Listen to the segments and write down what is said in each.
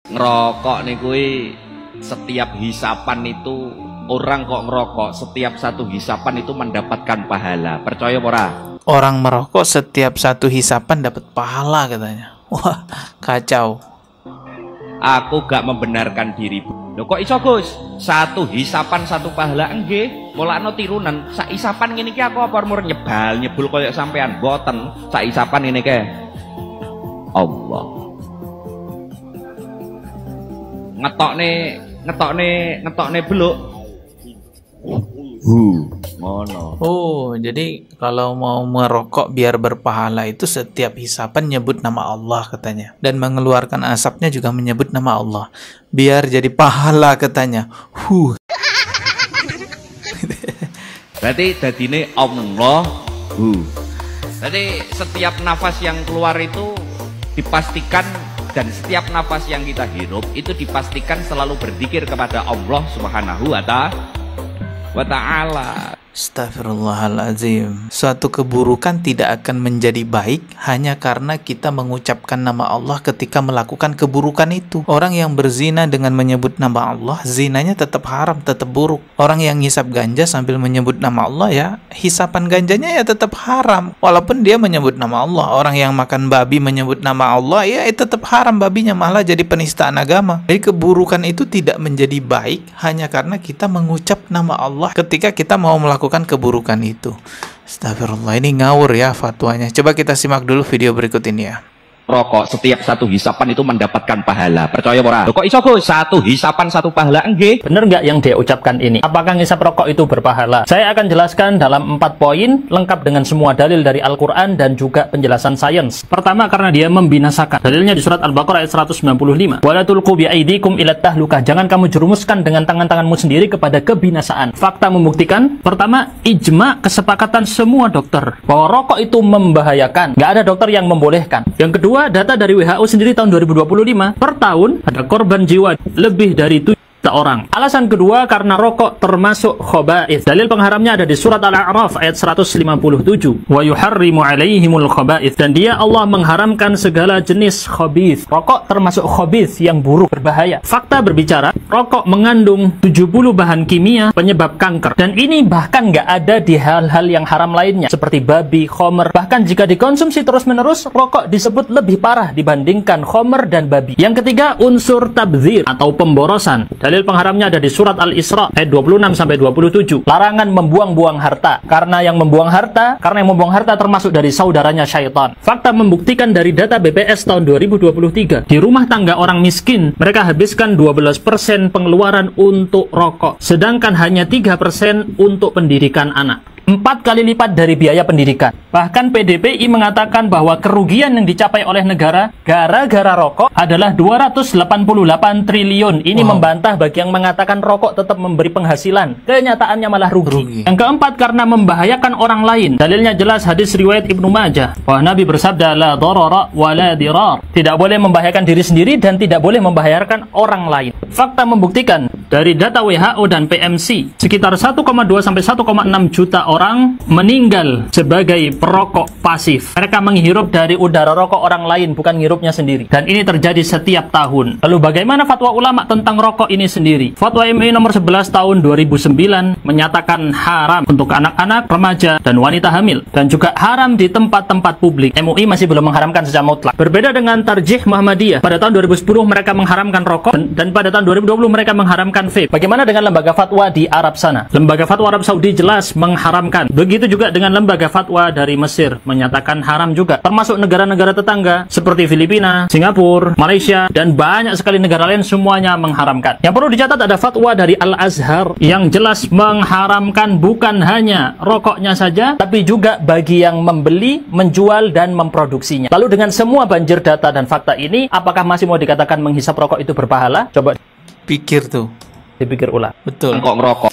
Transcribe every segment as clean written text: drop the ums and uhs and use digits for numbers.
Ngerokok nih kuwi setiap hisapan itu orang kok ngerokok setiap satu hisapan itu mendapatkan pahala. Percaya ora? Orang merokok setiap satu hisapan dapat pahala katanya. Wah, kacau. Aku gak membenarkan diri. Loh kok iso Gus? Satu hisapan satu pahala nggih. Mulakno tirunan. Sak hisapan ngene iki aku apa mur nyebul koyo sampean boten. Sak hisapan ngene iki. Allah. Ngetokne beluk. Ngono. Oh, jadi kalau mau merokok biar berpahala itu setiap hisapan nyebut nama Allah katanya. Dan mengeluarkan asapnya juga menyebut nama Allah. Biar jadi pahala katanya. Berarti dadine Allahu. Jadi setiap nafas yang keluar itu dipastikan, dan setiap nafas yang kita hirup itu dipastikan selalu berzikir kepada Allah Subhanahu wa ta'ala. Astagfirullahaladzim. Suatu keburukan tidak akan menjadi baik hanya karena kita mengucapkan nama Allah ketika melakukan keburukan itu. Orang yang berzina dengan menyebut nama Allah, zinanya tetap haram, tetap buruk. Orang yang hisap ganja sambil menyebut nama Allah, ya hisapan ganjanya ya tetap haram walaupun dia menyebut nama Allah. Orang yang makan babi menyebut nama Allah, ya tetap haram babinya, malah jadi penistaan agama. Jadi keburukan itu tidak menjadi baik hanya karena kita mengucap nama Allah ketika kita mau melakukan keburukan itu. Astagfirullah, ini ngawur ya fatwanya. Coba kita simak dulu video berikut ini ya. Rokok setiap satu hisapan itu mendapatkan pahala. Percaya ora? Kok iso Gus? Satu hisapan satu pahala nggih. Bener nggak yang dia ucapkan ini? Apakah ngisap rokok itu berpahala? Saya akan jelaskan dalam 4 poin lengkap dengan semua dalil dari Al-Quran dan juga penjelasan sains. Pertama, karena dia membinasakan. Dalilnya di surat Al-Baqarah ayat 195. Wala tulqu biaidikum ila tahlukah. Jangan kamu jerumuskan dengan tangan-tanganmu sendiri kepada kebinasaan. Fakta membuktikan. Pertama, ijma, kesepakatan semua dokter bahwa rokok itu membahayakan. Nggak ada dokter yang membolehkan. Yang kedua, data dari WHO sendiri tahun 2025, per tahun ada korban jiwa lebih dari 7 orang. Alasan kedua, karena rokok termasuk khaba'ith. Dalil pengharamnya ada di surat Al-A'raf ayat 157. Wa yuharrimu alaihimul khaba'ith. Dan dia Allah mengharamkan segala jenis khabith. Rokok termasuk khabith yang buruk, berbahaya. Fakta berbicara, rokok mengandung 70 bahan kimia penyebab kanker. Dan ini bahkan nggak ada di hal-hal yang haram lainnya seperti babi, khomer. Bahkan jika dikonsumsi terus-menerus, rokok disebut lebih parah dibandingkan khomer dan babi. Yang ketiga, unsur tabdzir atau pemborosan. Dalil pengharamnya ada di surat Al-Isra ayat 26-27. Larangan membuang-buang harta. Karena yang membuang harta termasuk dari saudaranya syaitan. Fakta membuktikan dari data BPS tahun 2023. Di rumah tangga orang miskin, mereka habiskan 12% pengeluaran untuk rokok. Sedangkan hanya 3% untuk pendidikan anak. 4 kali lipat dari biaya pendidikan. Bahkan PDPI mengatakan bahwa kerugian yang dicapai oleh negara gara-gara rokok adalah 288 triliun. Ini membantah bagi yang mengatakan rokok tetap memberi penghasilan. Kenyataannya malah rugi. Yang keempat, karena membahayakan orang lain. Dalilnya jelas hadis riwayat Ibnu Majah. Bahwa Nabi bersabda, la darara wa la dirar. Tidak boleh membahayakan diri sendiri dan tidak boleh membahayakan orang lain. Fakta membuktikan dari data WHO dan PMC, sekitar 1,2 sampai 1,6 juta orang meninggal sebagai perokok pasif. Mereka menghirup dari udara rokok orang lain, bukan ngirupnya sendiri. Dan ini terjadi setiap tahun. Lalu bagaimana fatwa ulama tentang rokok ini sendiri? Fatwa MUI nomor 11 tahun 2009 menyatakan haram untuk anak-anak, remaja, dan wanita hamil. Dan juga haram di tempat-tempat publik. MUI masih belum mengharamkan secara mutlak. Berbeda dengan Tarjih Muhammadiyah. Pada tahun 2010 mereka mengharamkan rokok, dan pada tahun 2020 mereka mengharamkan vape. Bagaimana dengan lembaga fatwa di Arab sana? Lembaga fatwa Arab Saudi jelas mengharamkan. Begitu juga dengan lembaga fatwa dari Mesir, menyatakan haram juga. Termasuk negara-negara tetangga seperti Filipina, Singapura, Malaysia, dan banyak sekali negara lain semuanya mengharamkan. Yang perlu dicatat ada fatwa dari Al-Azhar yang jelas mengharamkan bukan hanya rokoknya saja, tapi juga bagi yang membeli, menjual, dan memproduksinya. Lalu dengan semua banjir data dan fakta ini, apakah masih mau dikatakan menghisap rokok itu berpahala? Coba Pikir tuh. dipikir ulang. Betul. Kok ngerokok?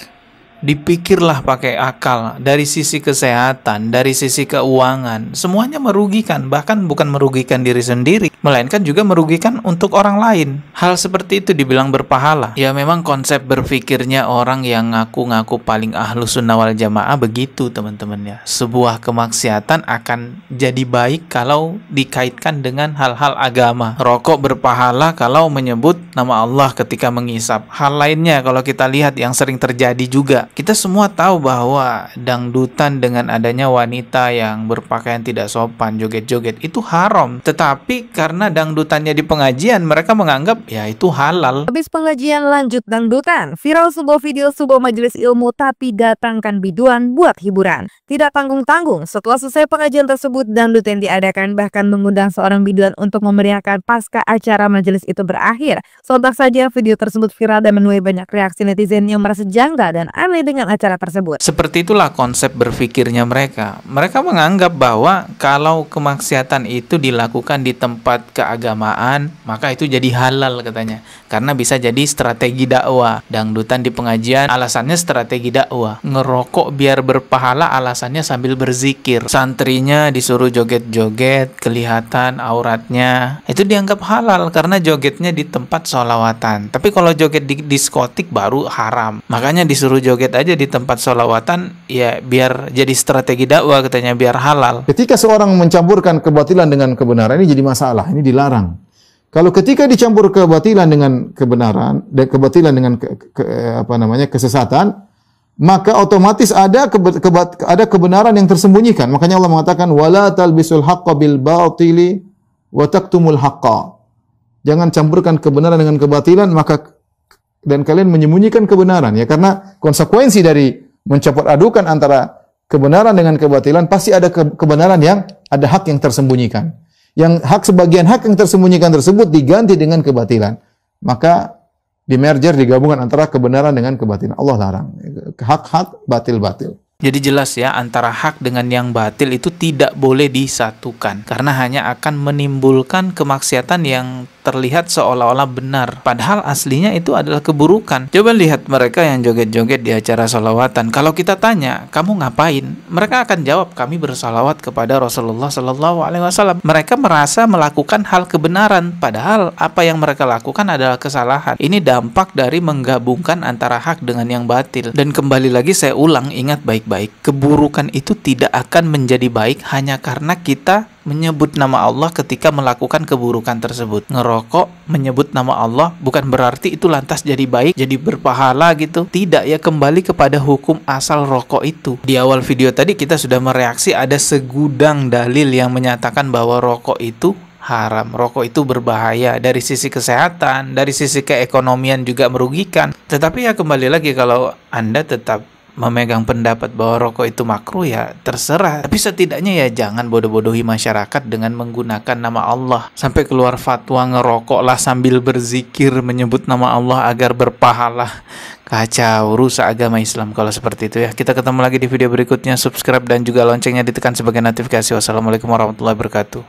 dipikirlah pakai akal, dari sisi kesehatan, dari sisi keuangan, semuanya merugikan, bahkan bukan merugikan diri sendiri, melainkan juga merugikan untuk orang lain. Hal seperti itu dibilang berpahala. Ya memang konsep berpikirnya orang yang ngaku-ngaku paling ahlus sunnah wal jamaah begitu teman-teman ya. Sebuah kemaksiatan akan jadi baik kalau dikaitkan dengan hal-hal agama. Rokok berpahala kalau menyebut nama Allah ketika mengisap. Hal lainnya kalau kita lihat yang sering terjadi juga, kita semua tahu bahwa dangdutan dengan adanya wanita yang berpakaian tidak sopan, joget-joget itu haram. Tetapi karena dangdutannya di pengajian, mereka menganggap ya itu halal. Habis pengajian lanjut dangdutan, viral sebuah video sebuah majelis ilmu tapi datangkan biduan buat hiburan. Tidak tanggung-tanggung, setelah selesai pengajian tersebut, dangdut yang diadakan bahkan mengundang seorang biduan untuk memeriahkan pasca acara majelis itu berakhir. Sontak saja video tersebut viral dan menuai banyak reaksi netizen yang merasa janggal dan aneh dengan acara tersebut. Seperti itulah konsep berpikirnya mereka. Mereka menganggap bahwa kalau kemaksiatan itu dilakukan di tempat keagamaan, maka itu jadi halal katanya. Karena bisa jadi strategi dakwah. Dangdutan di pengajian alasannya strategi dakwah. Ngerokok biar berpahala alasannya sambil berzikir. Santrinya disuruh joget-joget, kelihatan auratnya. Itu dianggap halal karena jogetnya di tempat sholawatan. Tapi kalau joget di diskotik baru haram. Makanya disuruh joget aja di tempat sholawatan, ya biar jadi strategi dakwah katanya, biar halal. Ketika seorang mencampurkan kebatilan dengan kebenaran, ini jadi masalah, ini dilarang. Kalau ketika dicampur kebatilan dengan kebenaran dan kebatilan dengan kesesatan, maka otomatis ada kebenaran yang tersembunyikan. Makanya Allah mengatakan wala talbisul haqqo bil batili wa taktumul haqqa. Jangan campurkan kebenaran dengan kebatilan, dan kalian menyembunyikan kebenaran, ya, karena konsekuensi dari mencampur adukan antara kebenaran dengan kebatilan pasti ada kebenaran yang ada hak yang tersembunyikan. Yang sebagian hak yang tersembunyikan tersebut diganti dengan kebatilan. Maka di merger, digabungkan antara kebenaran dengan kebatilan. Allah larang. Hak-hak, batil-batil. Jadi jelas ya, antara hak dengan yang batil itu tidak boleh disatukan. Karena hanya akan menimbulkan kemaksiatan yang terlihat seolah-olah benar. Padahal aslinya itu adalah keburukan. Coba lihat mereka yang joget-joget di acara sholawatan. Kalau kita tanya, kamu ngapain? Mereka akan jawab, kami bersalawat kepada Rasulullah SAW. Mereka merasa melakukan hal kebenaran. Padahal apa yang mereka lakukan adalah kesalahan. Ini dampak dari menggabungkan antara hak dengan yang batil. Dan kembali lagi saya ulang, ingat baik-baik. Keburukan itu tidak akan menjadi baik hanya karena kita menyebut nama Allah ketika melakukan keburukan tersebut. Ngerokok, menyebut nama Allah, bukan berarti itu lantas jadi baik, jadi berpahala gitu. Tidak ya, kembali kepada hukum asal rokok itu. Di awal video tadi kita sudah mereaksi ada segudang dalil yang menyatakan bahwa rokok itu haram, rokok itu berbahaya dari sisi kesehatan, dari sisi keekonomian juga merugikan. Tetapi ya kembali lagi, kalau Anda tetap memegang pendapat bahwa rokok itu makruh, ya terserah. Tapi setidaknya ya jangan bodoh-bodohi masyarakat dengan menggunakan nama Allah. Sampai keluar fatwa ngerokoklah sambil berzikir menyebut nama Allah agar berpahala. Kacau, rusak agama Islam kalau seperti itu ya. Kita ketemu lagi di video berikutnya. Subscribe dan juga loncengnya ditekan sebagai notifikasi. Wassalamualaikum warahmatullahi wabarakatuh.